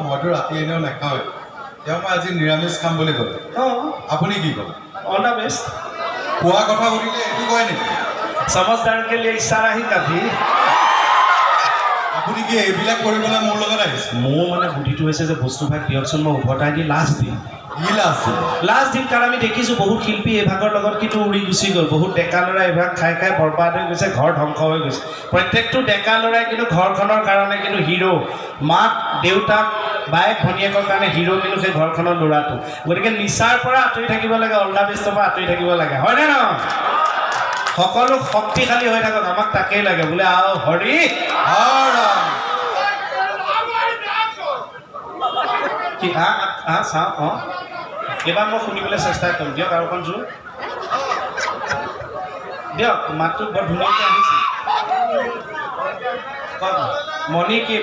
মইতো ৰাতি এনেও নাখাওঁ তেওঁ মই আজি নিৰামিষ খাম বুলি ক'লে আপুনি কি ক'লে ऑल द बेस्ट খোৱা কথা সুধিলে এইটো কয় নেকি समझदार के लिए इशारा ही कभी আপুনি কি এইবিলাক কৰিবলৈ মোৰ লগত আহিছে মোৰ মানে বুদ্ধিটো হৈছে যে বস্তুভাগ দিয়কচোন মই উভতাই দি লাষ্ট দিম লাষ্ট দিম কাৰণ আমি দেখিছোঁ বহুত শিল্পী এভাগৰ লগত কিন্তু উৰি গুচি গ'ল বহুত ডেকা ল'ৰা এভাগ খাই খাই বৰবাদ হৈ গৈছে ঘৰ ধ্বংস হৈ গৈছে প্ৰত্যেকটো ডেকা ল'ৰাই কিন্তু ঘৰখনৰ কাৰণে কিন্তু হিৰো মাক দেউতাক বায়েক ভনীয়েকৰ কাৰণে হিৰো কিন্তু সেই ঘৰখনৰ ল'ৰাটো গতিকে নিচাৰ পৰা আঁতৰি থাকিব লাগে অল দা বেষ্টৰ পৰা আঁতৰি থাকিব লাগে হয়নে নহয় সকলো শক্তিশালী হৈ থাকক আমাক তাকেই লাগে বোলে আও হৰি কি চাওঁ এইবাৰ মই শুনিবলৈ চেষ্টা কৰিম দিয়ক আৰু অকণ জোৰ দিয়ক মাতটো বৰ ধুনীয়াকৈ আহিছে মণি কি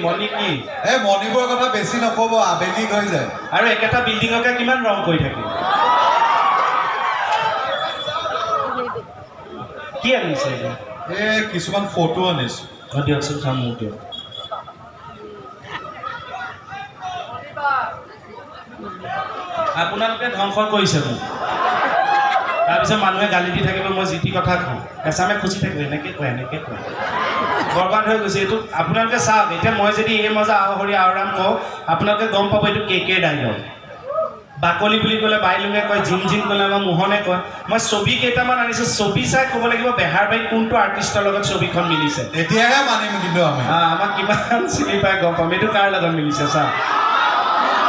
এই মণিবোৰৰ কথা বেছি নক'ব আবেগিক হৈ যায় আৰু একেটা বিল্ডিঙকে কিমান ৰং কৰি থাকিব কি আনিছে এই কিছুমান ফটো আনিছোঁ দিয়কচোন চাম মোক দিয়ক আপোনালোকে ধ্বংস কৰিছে মোক তাৰপিছত মানুহে গালি দি থাকিব মই যি টি কথা কওঁ এচামে খুচি থাকিব এনেকৈ কয় বৰবাদ হৈ গৈছে এইটো আপোনালোকে চাওক এতিয়া মই যদি এই মজা আহৰি আওৰাম কওঁ আপোনালোকে গম পাব এইটো কে ডাইলগ বাকলি বুলি ক'লে বাইলুঙে কয় জিম ক'লে আমাৰ মোহনে কয় মই ছবি কেইটামান আনিছোঁ ছবি চাই ক'ব লাগিব বেহাৰবাৰীত কোনটো আৰ্টিষ্টৰ লগত ছবিখন মিলিছে এতিয়াহে মানিম কিন্তু আমি আমাক কিমান চিনি পাই গম পাম এইটো কাৰ লগত মিলিছে চাওক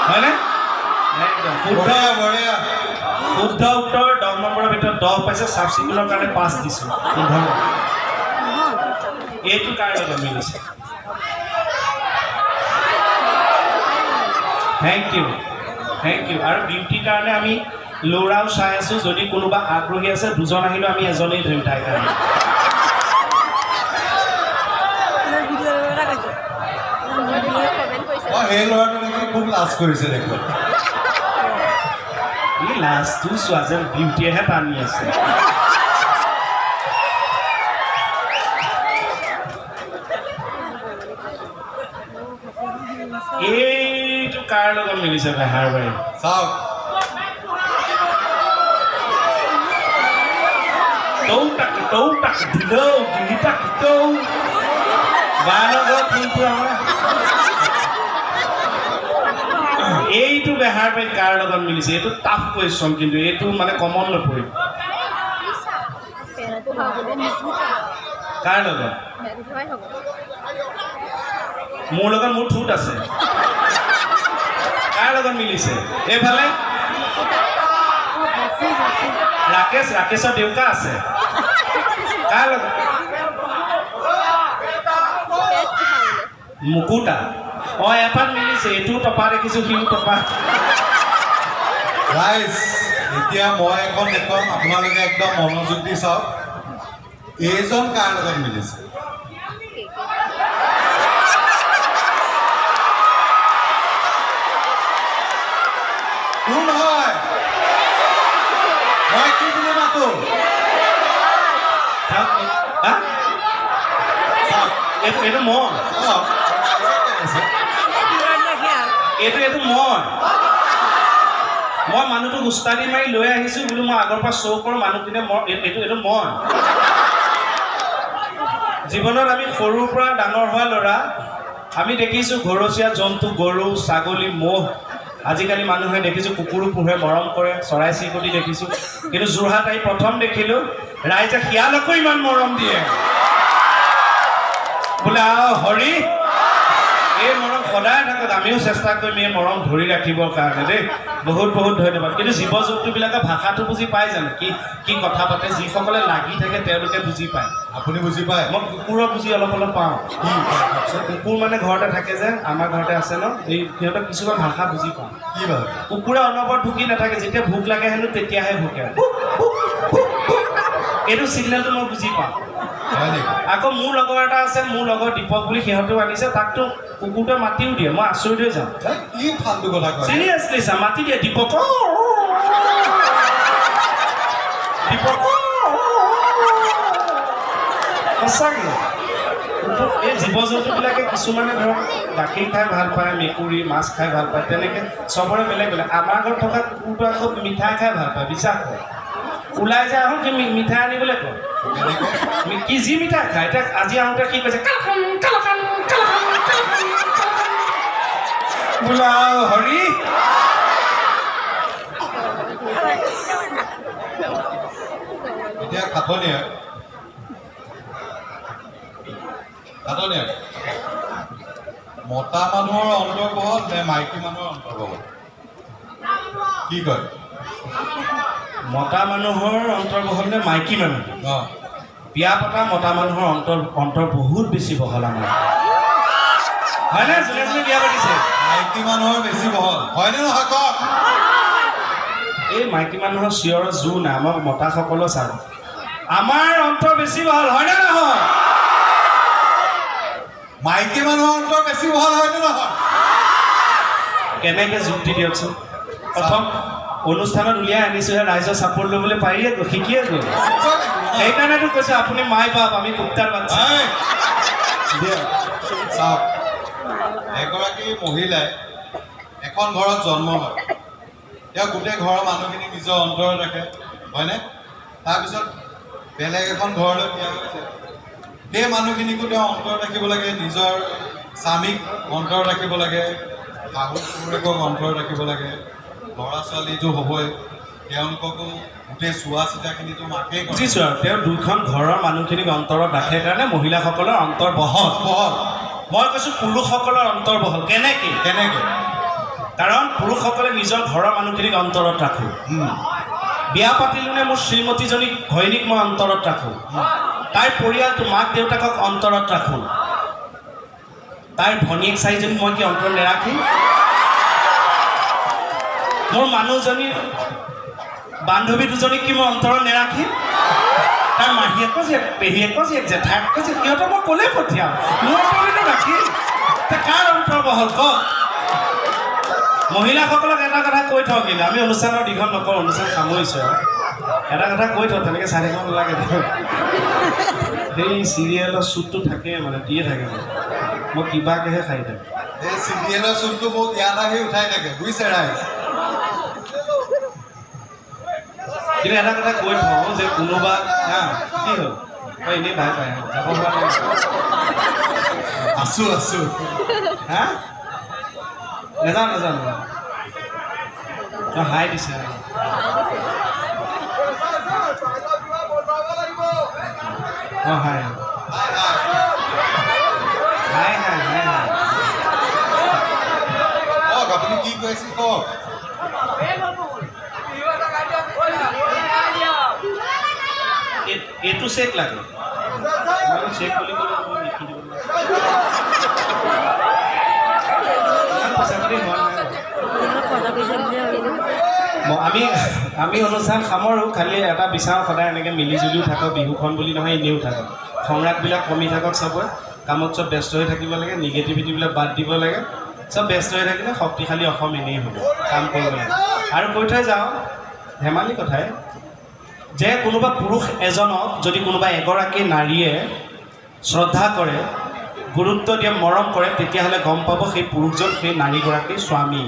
হয়নে শুদ্ধ উত্তৰ 10 নম্বৰৰ ভিতৰত 10 পাইছে চাফ চিকুণৰ কাৰণে 5 দিছোঁ এইটো কাৰ লগত মিলিছে থেংক ইউ আৰু বিউটিৰ কাৰণে আমি ল'ৰাও চাই আছোঁ যদি কোনোবা আগ্ৰহী আছে দুজন আহিলেও আমি এজনেই ধৰিম তাইৰ কাৰণে সেই ল'ৰাটো নেকি খুব লাজ কৰিছে দেখোন ই লাজটো চোৱা যেন বিউটিয়েহে টানি আছে এইটো কাৰ লগত মিলিছে বেহাৰবাৰী চাওক এইটো বেহাৰবাৰী কাৰ লগত মিলিছে এইটো টাফ কুৱেশ্যন কিন্তু এইটো মানে কমন নপৰিব কাৰ লগত মোৰ লগত মোৰ ঠোঁট আছে কাৰ লগত মিলিছে এইফালে ৰাকেশৰ দেউকা আছে কাৰ লগত মুকুতা এপাত মিলিছে এইটো টপা দেখিছোঁ সিও টপা ৰাইজ এতিয়া মই এখন দেখুৱাম আপোনালোকে একদম মনোযোগ দি চাওক এইজন কাৰ লগত মিলিছে কোন হয় মই কি বুলি মাতো এইটো মই মানুহটোক উস্তাদি মাৰি লৈ আহিছোঁ বোলো মই আগৰ পৰা শ্ব' কৰোঁ মানুহখিনিয়ে এইটো মই জীৱনত আমি সৰুৰ পৰা ডাঙৰ হোৱা ল'ৰা আমি দেখিছোঁ ঘৰচীয়া জন্তু গৰু ছাগলী ম'হ আজিকালি মানুহে দেখিছোঁ কুকুৰো পোহে মৰম কৰে চৰাই চিৰিকটি দেখিছোঁ কিন্তু যোৰহাট আহি প্ৰথম দেখিলোঁ ৰাইজে শিয়ালকো ইমান মৰম দিয়ে বোলে হৰি এই মৰম সদায় থাকক আমিও চেষ্টা কৰিম এই মৰম ধৰি ৰাখিবৰ কাৰণে দেই বহুত ধন্যবাদ কিন্তু জীৱ জন্তুবিলাকে ভাষাটো বুজি পায় জানো কি কথা পাতে যিসকলে লাগি থাকে তেওঁলোকে বুজি পায় আপুনি বুজি পায় মই কুকুৰৰ বুজি অলপ পাওঁ কুকুৰ মানে ঘৰতে থাকে যে আমাৰ ঘৰতে আছে ন এই সিহঁতক কিছুমান ভাষা বুজি পাওঁ কি বাৰু কুকুৰে অনবৰত ভুকি নাথাকে যেতিয়া ভোক লাগে হেনো তেতিয়াহে ভুকে এইটো চিগনেলটো মই বুজি পাওঁ আকৌ মোৰ লগৰ এটা আছে মোৰ লগৰ দীপক বুলি সিহঁতেও আনিছে তাকতো কুকুৰটোৱে মাতিও দিয়ে মই আচৰিত হৈ যাওঁ কি ফাল্টু কথা কয় চিৰিয়াছলি চা মাতি দিয়ে দীপক সঁচাকে এই জীৱ জন্তুবিলাকে কিছুমানে ধৰক গাখীৰ খাই ভাল পায়, মেকুৰী মাছ খাই ভাল পায়, তেনেকৈ চবৰে বেলেগ বেলেগ। আমাৰ ঘৰত থকা কুকুৰটো আকৌ মিঠাই খাই ভাল পায়, বিশ্বাস কৰে। ওলাই যায় আহোঁ সি মিঠাই আনিবলৈ কয়, কি যি মিঠাই খায়। এতিয়া আজি আহোঁতে কি কৈছে, বোলা হৰি এতিয়া খাটনীয়া মতা মানুহৰ অন্তৰ্বহল নে মাইকী মানুহৰ অন্তৰ্বহল? কি কয়? মতা মানুহৰ অন্তৰ্বহল নে মাইকী মানুহ? বিয়া পতা মতা মানুহৰ অন্তৰ বহুত বেছি বহল আমাৰ, হয়নে? যোনে যোনে বিয়া পাতিছে মাইকী মানুহৰ বেছি বহল, হয়নে নহয় কওক? এই মাইকী মানুহৰ চিঞৰৰ জোৰ নাই, আমাক মতাসকলো চাব, আমাৰ অন্তৰ বেছি বহল, হয়নে নহয়? মাইকী মানুহৰ অন্তৰ বেছি বহল, হয়নে নহয়? কেনেকৈ যুক্তি দিয়কচোন। প্ৰথম অনুষ্ঠানত উলিয়াই আনিছোহে, ৰাইজৰ চাপৰ্ট ল'বলৈ পাৰিয়ে গ'ল, শিকিয়ে গ'ল। সেইকাৰণেতো কৈছে আপুনি মাই বাপ, আমি কুত্তাৰ বাচ্চা। চাওক, এগৰাকী মহিলাই এখন ঘৰত জন্ম হয়, তেওঁ গোটেই ঘৰৰ মানুহখিনি নিজৰ অন্তৰত ৰাখে, হয়নে? তাৰপিছত বেলেগ এখন ঘৰলৈ বিয়া হৈছে, সেই মানুহখিনিকো তেওঁ অন্তৰত ৰাখিব লাগে, নিজৰ স্বামীক অন্তৰত ৰাখিব লাগে, শাহু শহুৰেকক অন্তৰত ৰাখিব লাগে, ল'ৰা ছোৱালীটো হ'বই, তেওঁলোককো গোটেই চোৱা চিতাখিনিতো মাকেই কৰে। বুজিছোঁ আৰু তেওঁ দুইখন ঘৰৰ মানুহখিনিক অন্তৰত ৰাখে কাৰণে মহিলাসকলৰ অন্তৰ বহল। মই কৈছোঁ পুৰুষসকলৰ অন্তৰ বহল। কেনেকৈ? কাৰণ পুৰুষসকলে নিজৰ ঘৰৰ মানুহখিনিক অন্তৰত ৰাখোঁ। বিয়া পাতিলোনে মোৰ শ্ৰীমতীজনীক ঘৈণীক মই অন্তৰত ৰাখোঁ, তাইৰ পৰিয়ালটো মাক দেউতাকক অন্তৰত ৰাখোঁ, তাইৰ ভনীয়েক চাৰিজনীক মই কি অন্তৰত নেৰাখিম? মোৰ মানুহজনীৰ বান্ধৱী দুজনীক কি মই অন্তৰত নেৰাখিম? তাৰ মাহীয়েকৰ জীয়েক, পেহীয়েকৰ জীয়েক, জেঠায়েকৰ জীয়েক, সিহঁতক মই ক'লে পঠিয়াম, মোৰ অন্তৰতো ৰাখিম। কাৰ অন্তৰ বহল কওক? মহিলাসকলক এটা কথা কৈ থওঁ, কিন্তু আমি অনুষ্ঠানৰ দীঘল নকৰোঁ, অনুষ্ঠান সামৰিছোঁ আৰু এটা কথা কৈ থওঁ, তেনেকৈ চাই থাকিব নালাগে। সেই চিৰিয়েলৰ শ্বুটটো থাকে মানে দিয়ে থাকে, মই কিবাকেহে খাই থাকোঁ। এই চিৰিয়েলৰ শ্বুটটো মোক ইয়াত আহি উঠাই থাকে, বুজিছে ৰাইজ? কিন্তু এটা কথা কৈ থওঁ যে কোনোবা কি হ'ল, তই এনেই ভাল পাই যাব পৰা নাই? আছোঁ হা নেজানো হাই দিছে। হাই কওক, আপুনি কি কৈ আছিল কওক? এইটো চেক লাগে, চেক বুলি ক'লে লিখি দিব আমি অনুষ্ঠান সামৰোঁ, খালি এটা বিচাৰোঁ সদায় এনেকৈ মিলিজুলিও থাকক, বিহুখন বুলি নহয় এনেও থাকক, সংৰাগবিলাক কমি থাকক, চবৰে কামত চব ব্যস্ত হৈ থাকিব লাগে, নিগেটিভিটিবিলাক বাদ দিব লাগে, চব ব্যস্ত হৈ থাকিলে শক্তিশালী অসম এনেই হ'ব, কাম কৰিব লাগে। আৰু কৈ থৈ যাওঁ ধেমালি কথাই যে কোনোবা পুৰুষ এজনক যদি কোনোবা এগৰাকী নাৰীয়ে শ্ৰদ্ধা কৰে, গুৰুত্ব দিয়ে, মৰম কৰে, তেতিয়াহ'লে গম পাব সেই পুৰুষজন সেই নাৰীগৰাকীৰ স্বামী।